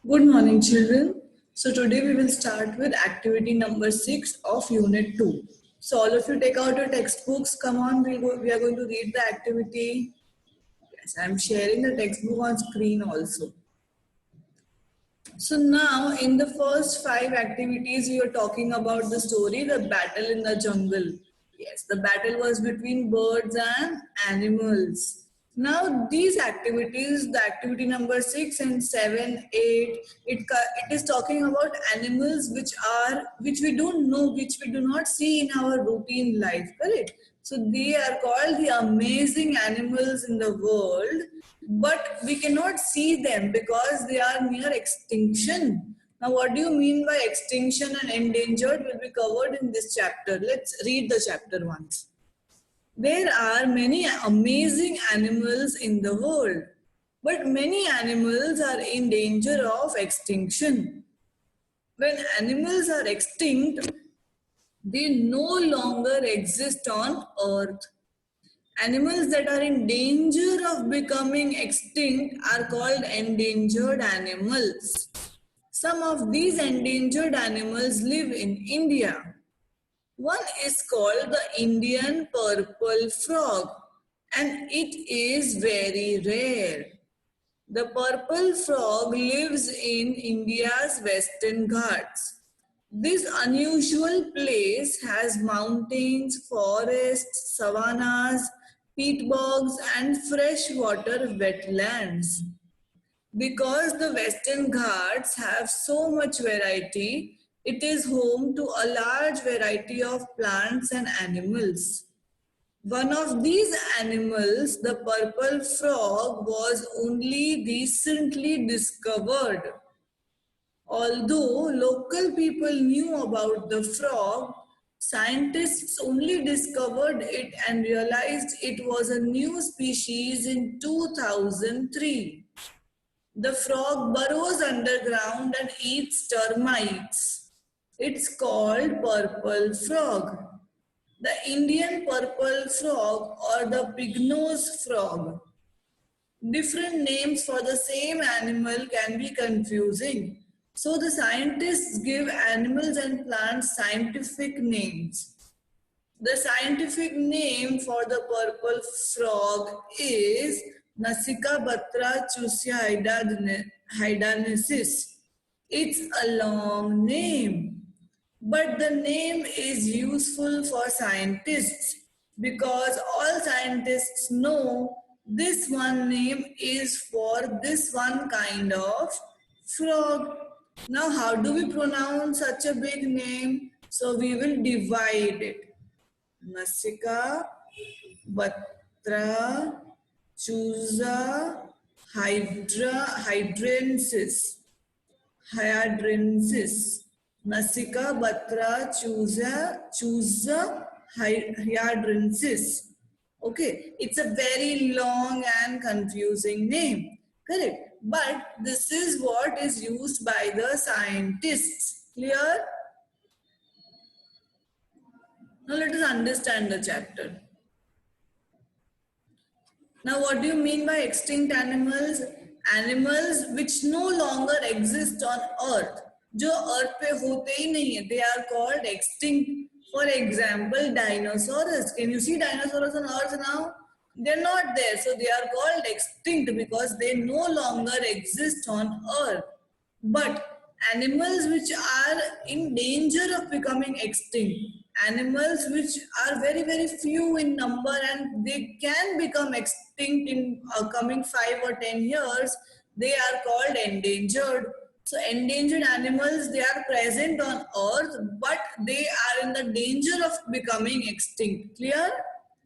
Good morning, children. So, today we will start with activity number 6 of Unit 2. So, all of you take out your textbooks. Come on, we are going to read the activity. Yes, I'm sharing the textbook on screen also. So, now in the first 5 activities, we are talking about the story, The Battle in the Jungle. Yes, the battle was between birds and animals. Now, these activities, the activity number 6 and 7, 8, it is talking about animals which we don't know, which we do not see in our routine life, correct? So, they are called the amazing animals in the world, but we cannot see them because they are near extinction. Now, what do you mean by extinction and endangered will be covered in this chapter. Let's read the chapter once. There are many amazing animals in the world, but many animals are in danger of extinction. When animals are extinct, they no longer exist on earth. Animals that are in danger of becoming extinct are called endangered animals. Some of these endangered animals live in India. One is called the Indian purple frog, and it is very rare. The purple frog lives in India's Western Ghats. This unusual place has mountains, forests, savannas, peat bogs, and freshwater wetlands. Because the Western Ghats have so much variety, it is home to a large variety of plants and animals. One of these animals, the purple frog, was only recently discovered. Although local people knew about the frog, scientists only discovered it and realized it was a new species in 2003. The frog burrows underground and eats termites. It's called purple frog. The Indian purple frog or the pignose frog. Different names for the same animal can be confusing. So the scientists give animals and plants scientific names. The scientific name for the purple frog is Nasica chusia hydanesis. It's a long name, but the name is useful for scientists because all scientists know this one name is for this one kind of frog. Now, how do we pronounce such a big name? So we will divide it. Nasica, Batra, Chusa, Hydrensis. Hyadrensis. Nasica, Batra, Chusa, Hyadrensis. Okay, it's a very long and confusing name. Correct. But this is what is used by the scientists. Clear? Now let us understand the chapter. Now, what do you mean by extinct animals? Animals which no longer exist on earth. जो earth पे होते ही नहीं है. They are called extinct. For example, dinosaurs. Can you see dinosaurs on earth now? They're not there. So they are called extinct because they no longer exist on earth. But animals which are in danger of becoming extinct, animals which are very very few in number and they can become extinct in coming 5 or 10 years, they are called endangered. So endangered animals, they are present on earth but they are in the danger of becoming extinct. Clear?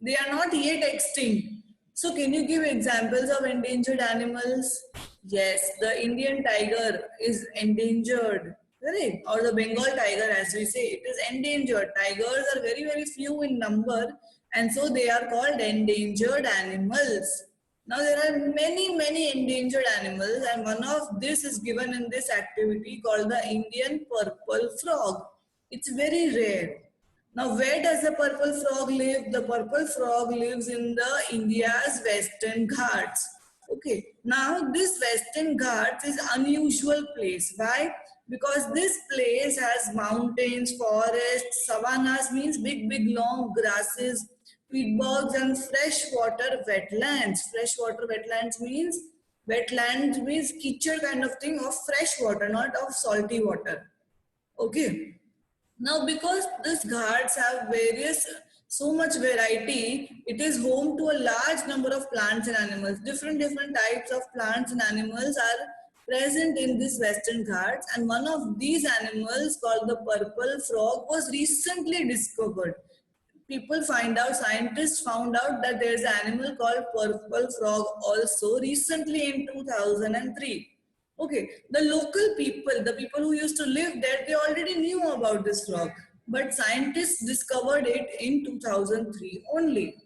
They are not yet extinct. So can you give examples of endangered animals? Yes, the Indian tiger is endangered, correct? Or the Bengal tiger, as we say, it is endangered. Tigers are very, very few in number, and so they are called endangered animals. Now, there are many, many endangered animals, and one of this is given in this activity called the Indian purple frog. It's very rare. Now, where does the purple frog live? The purple frog lives in the India's Western Ghats. Okay, now this Western Ghats is unusual place. Why? Because this place has mountains, forests, savannas means big long grasses, peatbogs and freshwater wetlands. Freshwater wetlands means kitchen kind of thing of fresh water, not of salty water. Okay. Now, because these ghats have so much variety, it is home to a large number of plants and animals. Different types of plants and animals are present in this Western Ghats, and one of these animals called the purple frog was recently discovered. Scientists found out that there is an animal called purple frog also recently in 2003. Okay, the local people, the people who used to live there, they already knew about this frog, but scientists discovered it in 2003 only.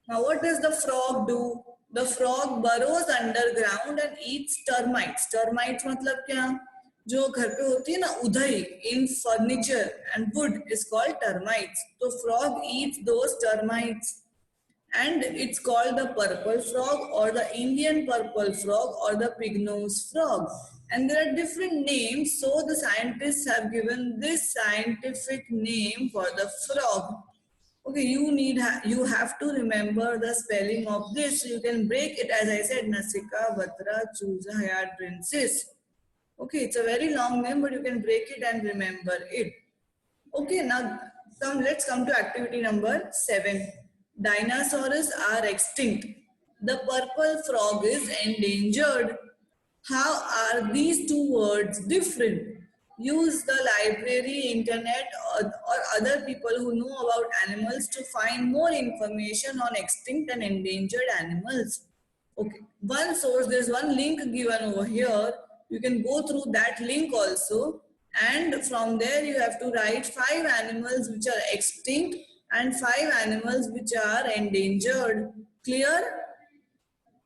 Now, what does the frog do? The frog burrows underground and eats termites. Termites मतलब क्या? जो घर पे होती है ना उधई in furniture and wood is called termites. So frog eats those termites and it's called the purple frog or the Indian purple frog or the pig-nosed frog. And there are different names, so the scientists have given this scientific name for the frog. Okay, you have to remember the spelling of this. You can break it as I said, Nasika, Vatra, Chusa, Hayat, Princess. Okay, it's a very long name, but you can break it and remember it. Okay, now let's come to activity number 7. Dinosaurs are extinct. The purple frog is endangered. How are these two words different? Use the library, internet, or other people who know about animals to find more information on extinct and endangered animals. Okay, one source, there's one link given over here. You can go through that link also, and from there you have to write 5 animals which are extinct and 5 animals which are endangered. Clear?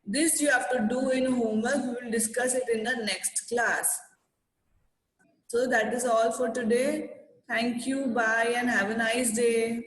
This you have to do in homework. We will discuss it in the next class. So that is all for today. Thank you. Bye and have a nice day.